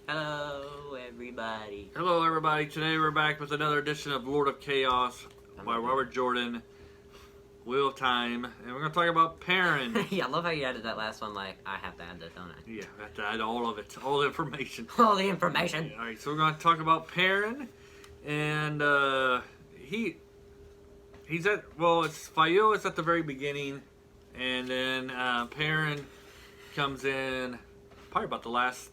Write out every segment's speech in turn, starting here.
Hello, everybody. Hello, everybody. Today we're back with another edition of Lord of Chaos by Robert Jordan, Wheel of Time, and we're going to talk about Perrin. Yeah, I love how you added that last one, like, I have to add that, don't I? Yeah, I have to add all of it, all the information. All the information. All right, so we're going to talk about Perrin, and he's at, well, it's Fayo is at the very beginning, and then Perrin comes in probably about the last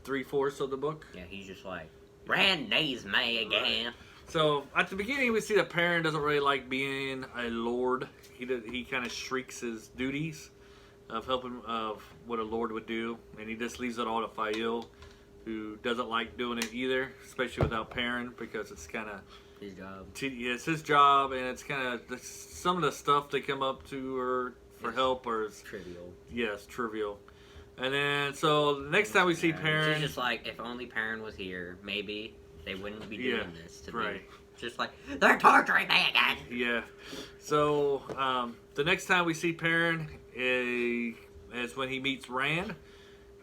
3/4 of the book. Yeah, he's just like, Rand needs me again. Right. So at the beginning, we see that Perrin doesn't really like being a lord. He kind of shrieks his duties of helping of what a lord would do, and he just leaves it all to Fayo, who doesn't like doing it either, especially without Perrin, because it's kind of his job. It's his job, and it's kind of some of the stuff they come up to her for help or trivial. Yes, trivial. And then, so the next time we see Perrin... She's just like, if only Perrin was here, maybe they wouldn't be doing this to me. Just like, they're torturing me again! Yeah. So, the next time we see Perrin is when he meets Rand.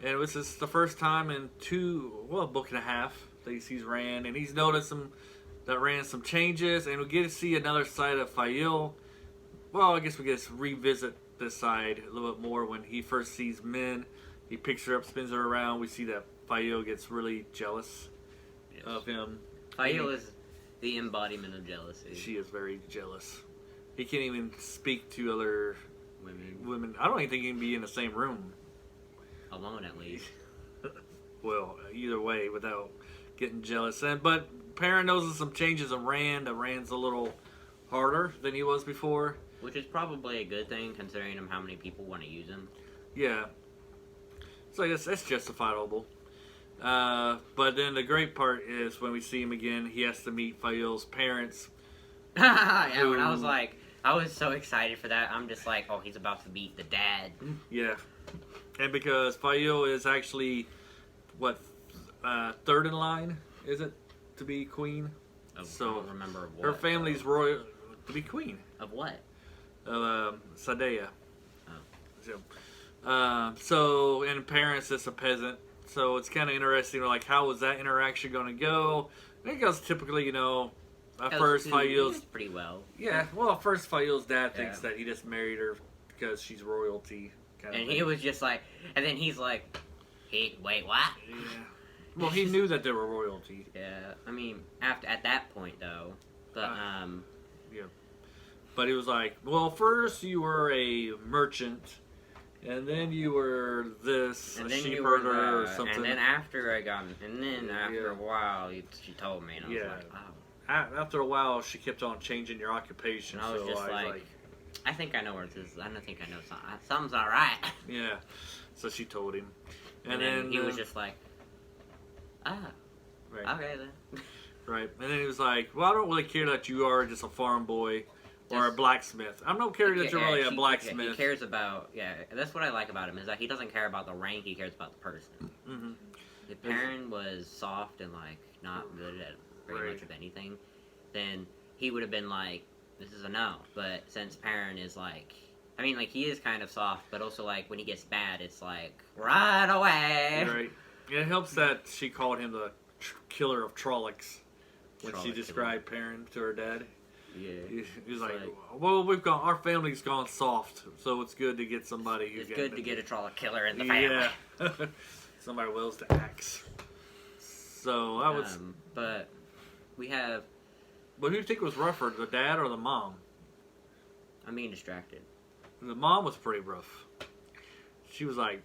And this is the first time in a book and a half that he sees Rand. And he's noticed that Rand some changes. And we get to see another side of Fayo. Well, I guess we get to revisit this side a little bit more when he first sees Min. He picks her up, spins her around. We see that Fayo gets really jealous of him. Fayo is the embodiment of jealousy. She is very jealous. He can't even speak to other women. I don't even think he can be in the same room. Alone, at least. Well, either way, without getting jealous. But Perrin notices some changes in Rand. Rand's a little harder than he was before. Which is probably a good thing, considering how many people want to use him. Yeah. So I guess that's justifiable. But then the great part is when we see him again, he has to meet Fayo's parents. Yeah, when I was so excited for that. I'm just like, oh, he's about to meet the dad. Yeah. And because Fayo is actually, third in line, is it, to be queen? I don't remember what. Her family's royal to be queen. Of what? Sadea. Oh. And Perrin's just a peasant. So it's kind of interesting, like, how was that interaction going to go? I think it goes typically, at first Fayo's... pretty well. Yeah, well, at first Fayo's dad thinks that he just married her because she's royalty. And he was just like... And then he's like, wait, what? Yeah. Well, he knew that they were royalty. Yeah, I mean, at that point, though. But, Yeah. But he was like, well, first you were a merchant... And then you were this, a sheep herder or something. And then after after a while, she told me, and I was like, oh. After a while, she kept on changing your occupation. And I was just like, I think I know where this is. I don't think I know something. Something's all right. Yeah. So she told him. And then he was just like, okay then. Right. And then he was like, well, I don't really care that you are just a farm boy. Or a blacksmith. I don't care that you're really a blacksmith. He cares about, that's what I like about him, is that he doesn't care about the rank, he cares about the person. Mm-hmm. If Perrin was soft and, not good at pretty much of anything, then he would have been like, this is a no. But since Perrin is he is kind of soft, but also, when he gets bad, it's right away! Right. It helps that she called him the killer of Trollocs when she described Perrin to her dad. Yeah, he was like, well, our family's gone soft, so it's good to get somebody who's good to get a Trolloc killer in the family. Yeah, somebody wills the axe. So I was, but we have. But who do you think was rougher, the dad or the mom? I'm being distracted. The mom was pretty rough. She was like,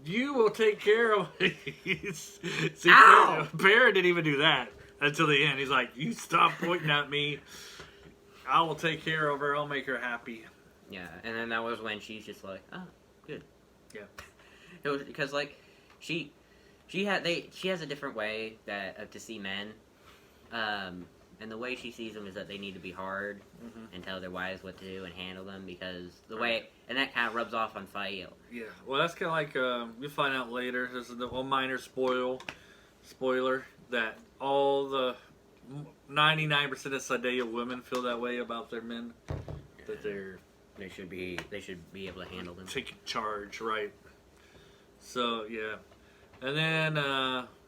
"You will take care of." See, Perrin didn't even do that until the end. He's like, "You stop pointing at me. I will take care of her. I'll make her happy." Yeah, and then that was when she's just like, "Oh, good." Yeah. It was because she has a different way to see men, and the way she sees them is that they need to be hard and tell their wives what to do and handle them because and that kind of rubs off on Fayo. Yeah. Well, that's kind of like you'll find out later. This is a minor spoiler that all the 99% of Sadea women feel that way about their men, that they should be able to handle them. Taking charge, right? So yeah, and then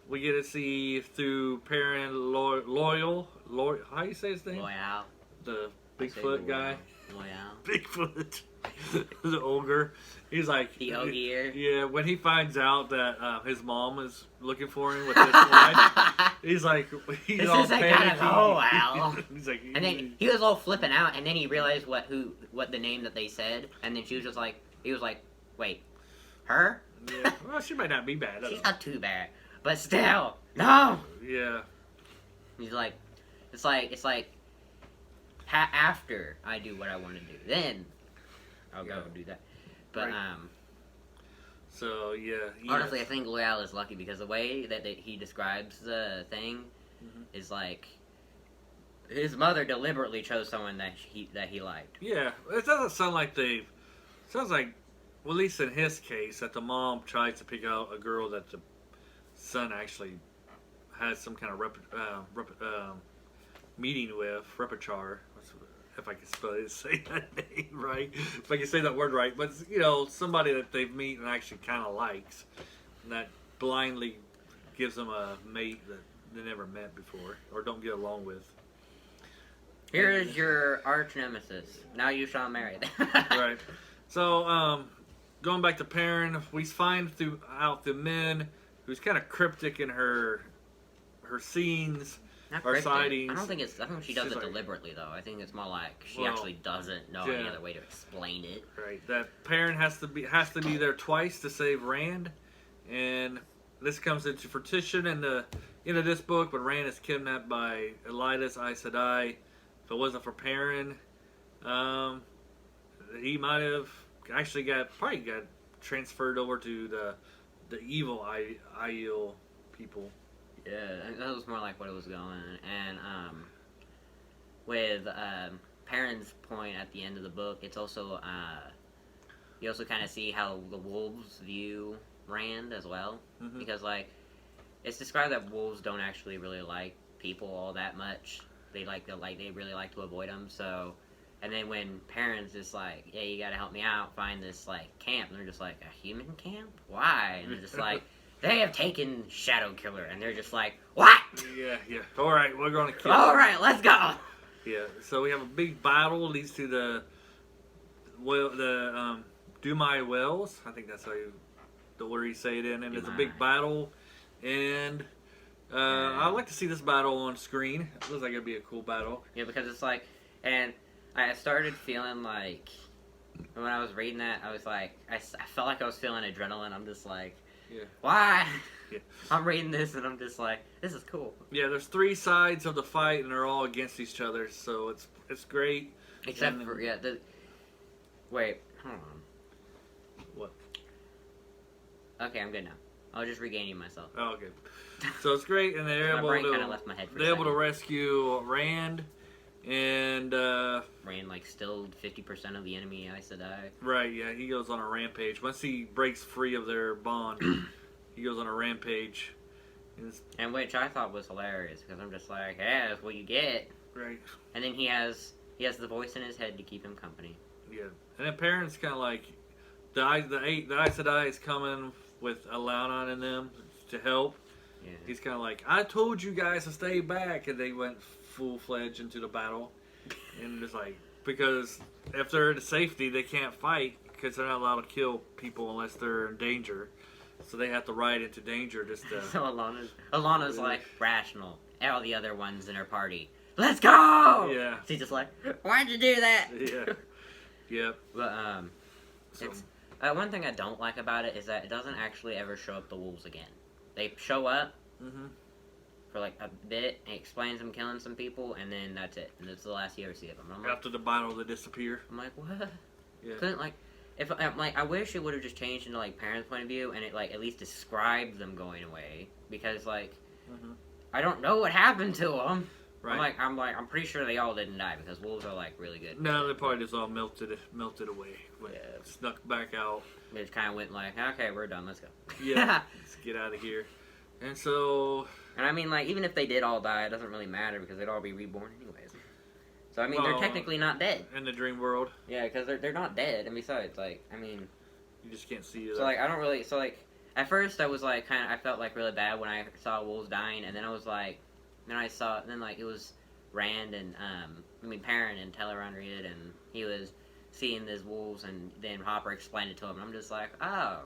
we get to see through Perrin Loyal. How you say his name? Loyal. The Bigfoot guy. Loyal. Bigfoot. The ogre. He's like the Ogier. Yeah, when he finds out that his mom is looking for him with this line, he's like, he's this all is like panicky. kind of wow. He's like, and then he was all flipping out, and then he realized what the name that they said, and then she was just like, he was like, wait, her? Yeah. Well, she might not be bad. She's not too bad, but still, no. Yeah. He's like, it's like after I do what I want to do, then I'll go and do that. But right. So yeah. Honestly, I think Loyal is lucky because the way that he describes the thing is like his mother deliberately chose someone that he liked. Yeah, it doesn't sound like they. Sounds like, well, at least in his case, that the mom tries to pick out a girl that the son actually has some kind of meeting with, repertoire. If I can say that name right, if I can say that word right, but somebody that they meet and actually kind of likes, and that blindly gives them a mate that they never met before or don't get along with. Here is your arch nemesis. Now you shall marry them. Right. So, going back to Perrin, we find throughout the men who's kind of cryptic in her scenes. Not or cryptic. sightings. I think she does She's it like, deliberately, though. I think it's more like she actually doesn't know any other way to explain it. Right. That Perrin has to be there twice to save Rand, and this comes into fruition in the end of this book when Rand is kidnapped by Elidas Aes Sedai. If it wasn't for Perrin, he might have actually got transferred over to the evil Aiel people. Yeah, that was more like what it was going. And with Perrin's point at the end of the book, it's also you also kind of see how the wolves view Rand as well, because like it's described that wolves don't actually really like people all that much. They really like to avoid them. So, and then when Perrin's just like, yeah, you got to help me out, find this like camp, and they're just like, a human camp? Why? And they're just like. They have taken Shadow Killer, and they're just like, what? Yeah. All right, we're going to kill All him. right, let's go. Yeah, so we have a big battle leads to the Dumai Wells. I think that's how the word you say it in. And it's a big battle, and I'd like to see this battle on screen. It looks like it'd be a cool battle. Yeah, because it's like, and I started feeling like, when I was reading that, I was like, I felt like I was feeling adrenaline. I'm just like, yeah. Why? Yeah. I'm reading this and I'm just like, this is cool. Yeah, there's 3 sides of the fight and they're all against each other, so it's great. Except for wait, hold on. What? Okay, I'm good now. I was just regaining myself. Oh, okay. So it's great, and they're my brain kind of left my head for a able to second. rescue Rand, and Rand like stilled 50% of the enemy Aes Sedai. Right, yeah, he goes on a rampage. Once he breaks free of their bond, he goes on a rampage. And which I thought was hilarious, because I'm just like, yeah, that's what you get. Right. And then he has the voice in his head to keep him company. Yeah. And then Perrin's kind of like, the Aes Sedai is coming with Alanon in them to help. Yeah. He's kind of like, I told you guys to stay back, and they went full-fledged into the battle. And it's like, because if they're in safety, they can't fight, because they're not allowed to kill people unless they're in danger. So they have to ride into danger just to... So Alana's like, rational. All the other ones in her party, let's go! Yeah. She's just like, why'd you do that? Yeah. Yep. But, it's... one thing I don't like about it is that it doesn't actually ever show up the wolves again. They show up for like a bit, and it explains them killing some people, and then that's it. And that's the last you ever see of them. I'm like, after the battle, they disappear. I'm like, what? Yeah. Couldn't like... If I'm like, I wish it would have just changed into like Perrin's point of view, and it like at least described them going away, because like I don't know what happened to them. Right. I'm pretty sure they all didn't die, because wolves are like really good. No, they probably just all melted away. Snuck back out. They just kind of went like, okay, we're done, let's go. Yeah, let's get out of here. And so... And I mean, like, even if they did all die, it doesn't really matter, because they'd all be reborn anyways. So, I mean, they're technically not dead. In the dream world. Yeah, because they're not dead, and besides, like, I mean... You just can't see it. So, like, I don't really... So, like, at first I was like I felt like really bad when I saw wolves dying, and then I was like, then like it was Rand and Perrin and Tel'aran'rhiod, and he was seeing these wolves, and then Hopper explained it to him, and I'm just like, oh,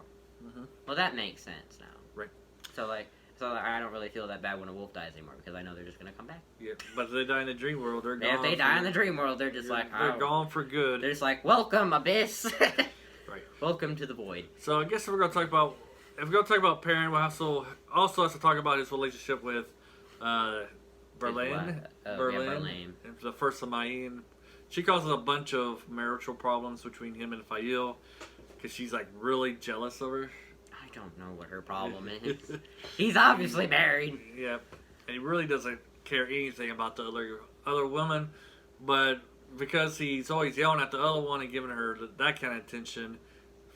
well that makes sense now. Right. So I don't really feel that bad when a wolf dies anymore because I know they're just gonna come back. Yeah, but if they die in the dream world, they're gone. If they die in the dream world, they're just like, they're gone for good. They're just like, welcome, Abyss. Right. Welcome to the void. So I guess if we're gonna talk about Perrin, we'll also have to talk about his relationship with Berlin. Berlin. And the first of Mayene. She causes a bunch of marital problems between him and Fael because she's like really jealous of her. I don't know what her problem is. He's obviously married. Yeah, and he really doesn't care anything about the other woman, but because he's always yelling at the other one and giving her that kind of attention,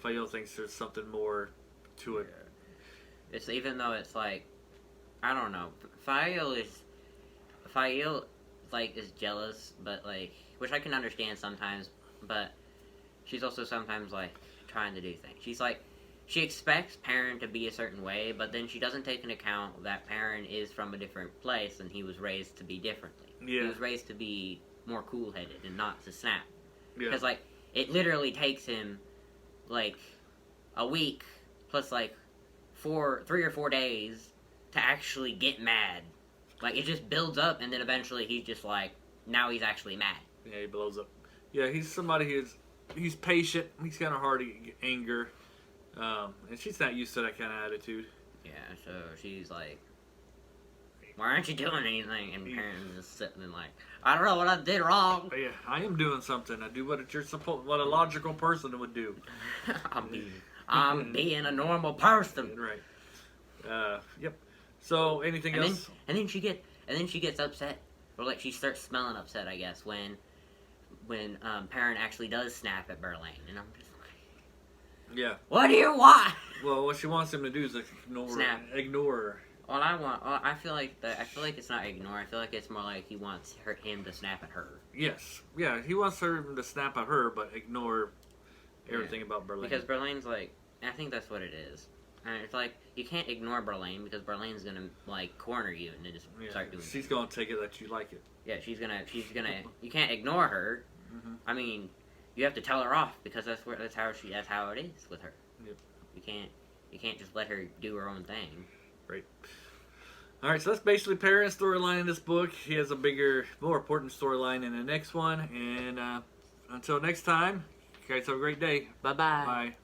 Fael thinks there's something more to it. It's even though it's like, I don't know. Fael like is jealous, but like, which I can understand sometimes, but she's also sometimes like trying to do things. She's like, she expects Perrin to be a certain way, but then she doesn't take into account that Perrin is from a different place and he was raised to be differently. Yeah. He was raised to be more cool-headed and not to snap. Yeah. Because, like, it literally takes him, like, a week plus, like, 3 or 4 days to actually get mad. Like, it just builds up, and then eventually he's just like, now he's actually mad. Yeah, he blows up. Yeah, he's somebody he's patient. He's kind of hard to get anger. And she's not used to that kind of attitude. Yeah, so she's like, why aren't you doing anything? And Perrin's just sitting and like, I don't know what I did wrong. But yeah, I am doing something. I do what what a logical person would do. I'm being a normal person. Right. Yep. So anything else? And then she gets upset, or like she starts smelling upset, I guess, when Perrin actually does snap at Berlin, and I'm just like, yeah. What do you want? Well, what she wants him to do is ignore her. All I feel like it's not ignore. I feel like it's more like he wants him to snap at her. Yes. Yeah, he wants her to snap at her, but ignore everything about Berlin. Because Berlin's like, I think that's what it is. And it's like, you can't ignore Berlin because Berlin's gonna like corner you and then just start doing. She's gonna take it that you like it. Yeah, she's gonna. You can't ignore her. Mm-hmm. I mean, you have to tell her off because that's how it is with her. Yep. You can't just let her do her own thing. Right. All right, so that's basically Perrin's storyline in this book. He has a bigger, more important storyline in the next one. And until next time, you guys have a great day. Bye-bye. Bye.